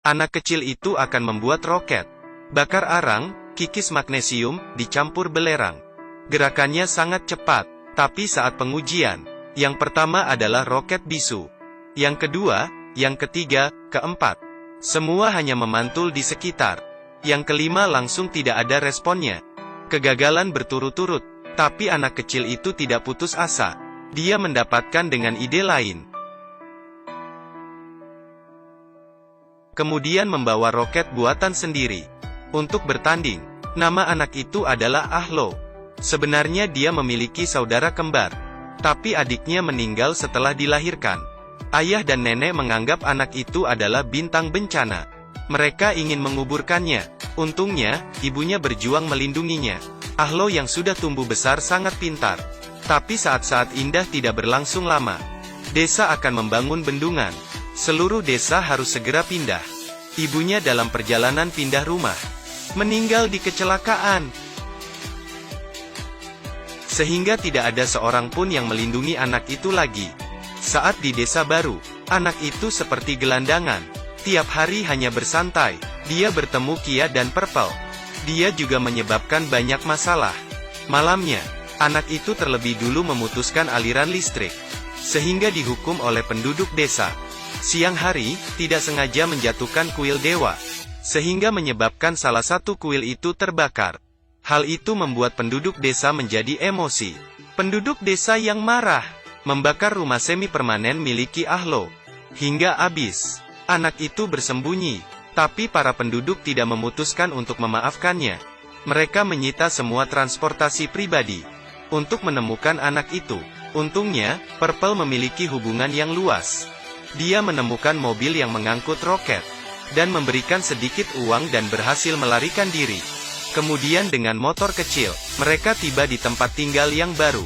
Anak kecil itu akan membuat roket. Bakar arang, kikis magnesium, dicampur belerang. Gerakannya sangat cepat, tapi saat pengujian, yang pertama adalah roket bisu. Yang kedua, yang ketiga, keempat. Semua hanya memantul di sekitar. Yang kelima langsung tidak ada responnya. Kegagalan berturut-turut, tapi anak kecil itu tidak putus asa. Dia mendapatkan dengan ide lain. Kemudian membawa roket buatan sendiri. Untuk bertanding, nama anak itu adalah Ahlo. Sebenarnya dia memiliki saudara kembar. Tapi adiknya meninggal setelah dilahirkan. Ayah dan nenek menganggap anak itu adalah bintang bencana. Mereka ingin menguburkannya. Untungnya, ibunya berjuang melindunginya. Ahlo yang sudah tumbuh besar sangat pintar. Tapi saat-saat indah tidak berlangsung lama. Desa akan membangun bendungan. Seluruh desa harus segera pindah. Ibunya dalam perjalanan pindah rumah, meninggal di kecelakaan. Sehingga tidak ada seorang pun yang melindungi anak itu lagi. Saat di desa baru, anak itu seperti gelandangan. Tiap hari hanya bersantai. Dia bertemu Kia dan Purple. Dia juga menyebabkan banyak masalah. Malamnya, anak itu terlebih dulu memutuskan aliran listrik. Sehingga dihukum oleh penduduk desa. Siang hari, tidak sengaja menjatuhkan kuil dewa. Sehingga menyebabkan salah satu kuil itu terbakar. Hal itu membuat penduduk desa menjadi emosi. Penduduk desa yang marah, membakar rumah semi-permanen miliki Ahlo. Hingga habis. Anak itu bersembunyi. Tapi para penduduk tidak memutuskan untuk memaafkannya. Mereka menyita semua transportasi pribadi. Untuk menemukan anak itu. Untungnya, Purple memiliki hubungan yang luas. Dia menemukan mobil yang mengangkut roket. Dan memberikan sedikit uang dan berhasil melarikan diri. Kemudian dengan motor kecil, mereka tiba di tempat tinggal yang baru.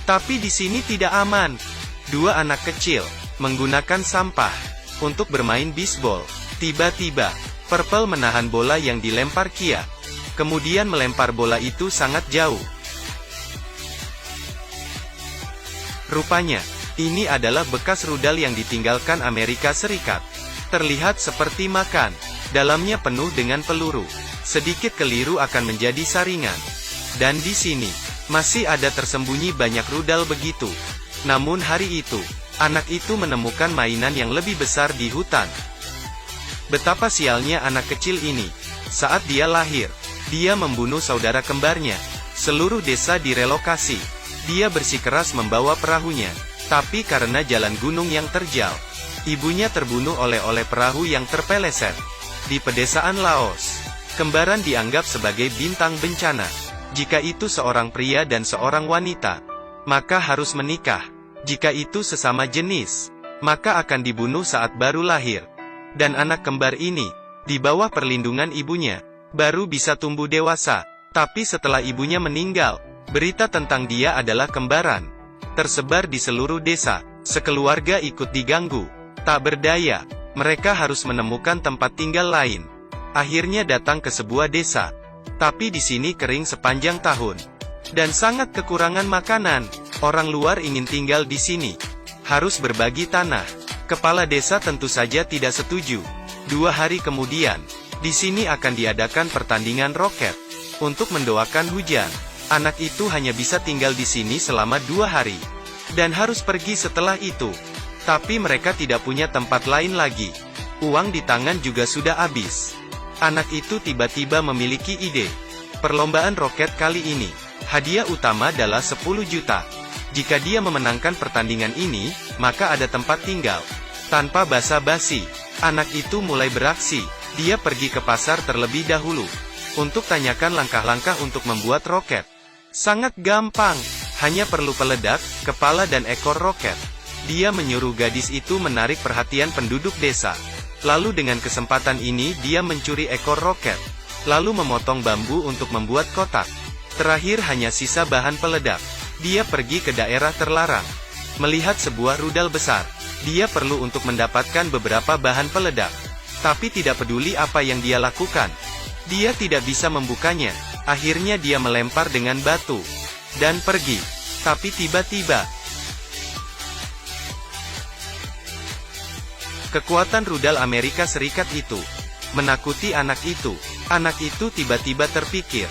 Tapi di sini tidak aman. Dua anak kecil, menggunakan sampah, untuk bermain bisbol. Tiba-tiba, Purple menahan bola yang dilempar Kia. Kemudian melempar bola itu sangat jauh. Rupanya, ini adalah bekas rudal yang ditinggalkan Amerika Serikat. Terlihat seperti makan. Dalamnya penuh dengan peluru. Sedikit keliru akan menjadi saringan. Dan di sini, masih ada tersembunyi banyak rudal begitu. Namun hari itu, anak itu menemukan mainan yang lebih besar di hutan. Betapa sialnya anak kecil ini. Saat dia lahir, dia membunuh saudara kembarnya. Seluruh desa direlokasi. Dia bersikeras membawa perahunya. Tapi karena jalan gunung yang terjal, ibunya terbunuh oleh perahu yang terpeleset. Di pedesaan Laos, kembaran dianggap sebagai bintang bencana. Jika itu seorang pria dan seorang wanita, maka harus menikah. Jika itu sesama jenis, maka akan dibunuh saat baru lahir. Dan anak kembar ini, di bawah perlindungan ibunya, baru bisa tumbuh dewasa. Tapi setelah ibunya meninggal, berita tentang dia adalah kembaran tersebar di seluruh desa. Sekeluarga ikut diganggu. Tak berdaya, mereka harus menemukan tempat tinggal lain. Akhirnya datang ke sebuah desa. Tapi di sini kering sepanjang tahun. Dan sangat kekurangan makanan. Orang luar ingin tinggal di sini. Harus berbagi tanah. Kepala desa tentu saja tidak setuju. 2 hari kemudian, di sini akan diadakan pertandingan roket. Untuk mendoakan hujan. Anak itu hanya bisa tinggal di sini selama 2 hari. Dan harus pergi setelah itu. Tapi mereka tidak punya tempat lain lagi. Uang di tangan juga sudah habis. Anak itu tiba-tiba memiliki ide. Perlombaan roket kali ini, hadiah utama adalah 10 juta. Jika dia memenangkan pertandingan ini, maka ada tempat tinggal. Tanpa basa-basi, anak itu mulai beraksi. Dia pergi ke pasar terlebih dahulu. Untuk tanyakan langkah-langkah untuk membuat roket. Sangat gampang, hanya perlu peledak, kepala dan ekor roket. Dia menyuruh gadis itu menarik perhatian penduduk desa. Lalu dengan kesempatan ini dia mencuri ekor roket. Lalu memotong bambu untuk membuat kotak. Terakhir hanya sisa bahan peledak. Dia pergi ke daerah terlarang. Melihat sebuah rudal besar. Dia perlu untuk mendapatkan beberapa bahan peledak. Tapi tidak peduli apa yang dia lakukan. Dia tidak bisa membukanya. Akhirnya dia melempar dengan batu. Dan pergi. Tapi tiba-tiba, kekuatan rudal Amerika Serikat itu menakuti anak itu. Anak itu tiba-tiba terpikir,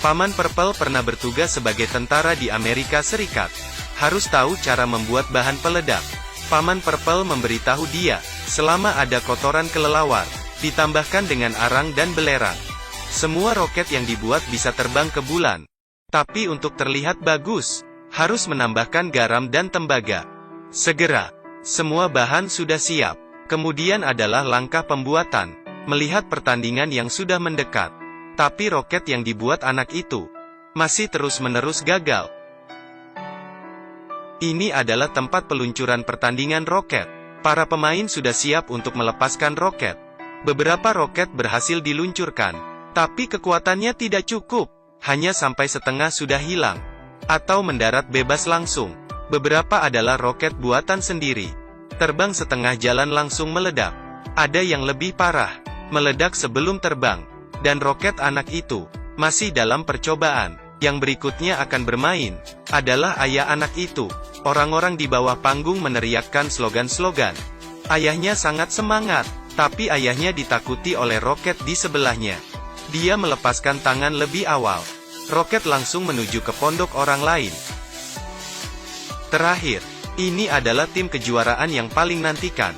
Paman Purple pernah bertugas sebagai tentara di Amerika Serikat. Harus tahu cara membuat bahan peledak. Paman Purple memberitahu dia, selama ada kotoran kelelawar, ditambahkan dengan arang dan belerang, semua roket yang dibuat bisa terbang ke bulan. Tapi untuk terlihat bagus, harus menambahkan garam dan tembaga. Segera, semua bahan sudah siap. Kemudian adalah langkah pembuatan. Melihat pertandingan yang sudah mendekat. Tapi roket yang dibuat anak itu masih terus-menerus gagal. Ini adalah tempat peluncuran pertandingan roket. Para pemain sudah siap untuk melepaskan roket. Beberapa roket berhasil diluncurkan, tapi kekuatannya tidak cukup. Hanya sampai setengah sudah hilang, atau mendarat bebas langsung. Beberapa adalah roket buatan sendiri. Terbang setengah jalan langsung meledak. Ada yang lebih parah, meledak sebelum terbang. Dan roket anak itu masih dalam percobaan. Yang berikutnya akan bermain adalah ayah anak itu. Orang-orang di bawah panggung meneriakkan slogan-slogan. Ayahnya sangat semangat, tapi ayahnya ditakuti oleh roket di sebelahnya. Dia melepaskan tangan lebih awal. Roket langsung menuju ke pondok orang lain. Terakhir, ini adalah tim kejuaraan yang paling nantikan.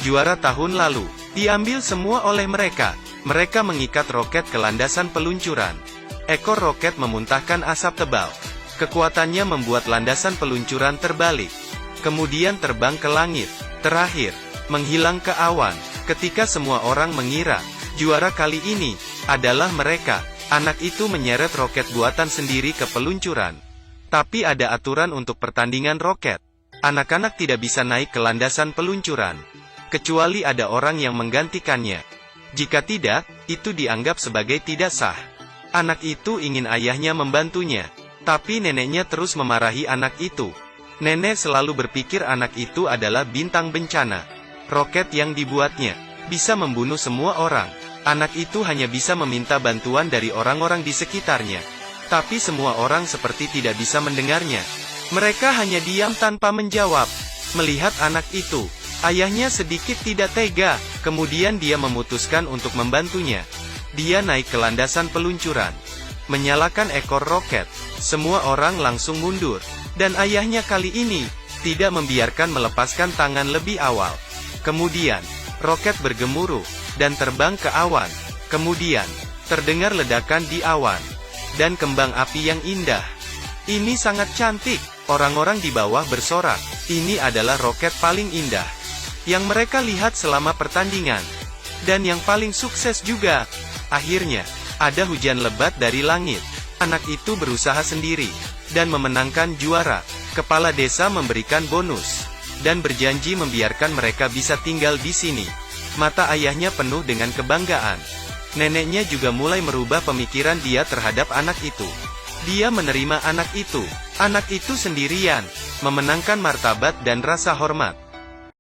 Juara tahun lalu, diambil semua oleh mereka. Mereka mengikat roket ke landasan peluncuran. Ekor roket memuntahkan asap tebal. Kekuatannya membuat landasan peluncuran terbalik. Kemudian terbang ke langit. Terakhir, menghilang ke awan. Ketika semua orang mengira juara kali ini adalah mereka, anak itu menyeret roket buatan sendiri ke peluncuran. Tapi ada aturan untuk pertandingan roket. Anak-anak tidak bisa naik ke landasan peluncuran, kecuali ada orang yang menggantikannya. Jika tidak, itu dianggap sebagai tidak sah. Anak itu ingin ayahnya membantunya, tapi neneknya terus memarahi anak itu. Nenek selalu berpikir anak itu adalah bintang bencana. Roket yang dibuatnya bisa membunuh semua orang. Anak itu hanya bisa meminta bantuan dari orang-orang di sekitarnya. Tapi semua orang seperti tidak bisa mendengarnya. Mereka hanya diam tanpa menjawab. Melihat anak itu, ayahnya sedikit tidak tega. Kemudian dia memutuskan untuk membantunya. Dia naik ke landasan peluncuran, menyalakan ekor roket. Semua orang langsung mundur. Dan ayahnya kali ini tidak membiarkan melepaskan tangan lebih awal. Kemudian, roket bergemuruh dan terbang ke awan. Kemudian, terdengar ledakan di awan dan kembang api yang indah. Ini sangat cantik. Orang-orang di bawah bersorak. Ini adalah roket paling indah yang mereka lihat selama pertandingan. Dan yang paling sukses juga. Akhirnya, ada hujan lebat dari langit. Anak itu berusaha sendiri dan memenangkan juara. Kepala desa memberikan bonus dan berjanji membiarkan mereka bisa tinggal di sini. Mata ayahnya penuh dengan kebanggaan. Neneknya juga mulai merubah pemikiran dia terhadap anak itu. Dia menerima anak itu sendirian, memenangkan martabat dan rasa hormat.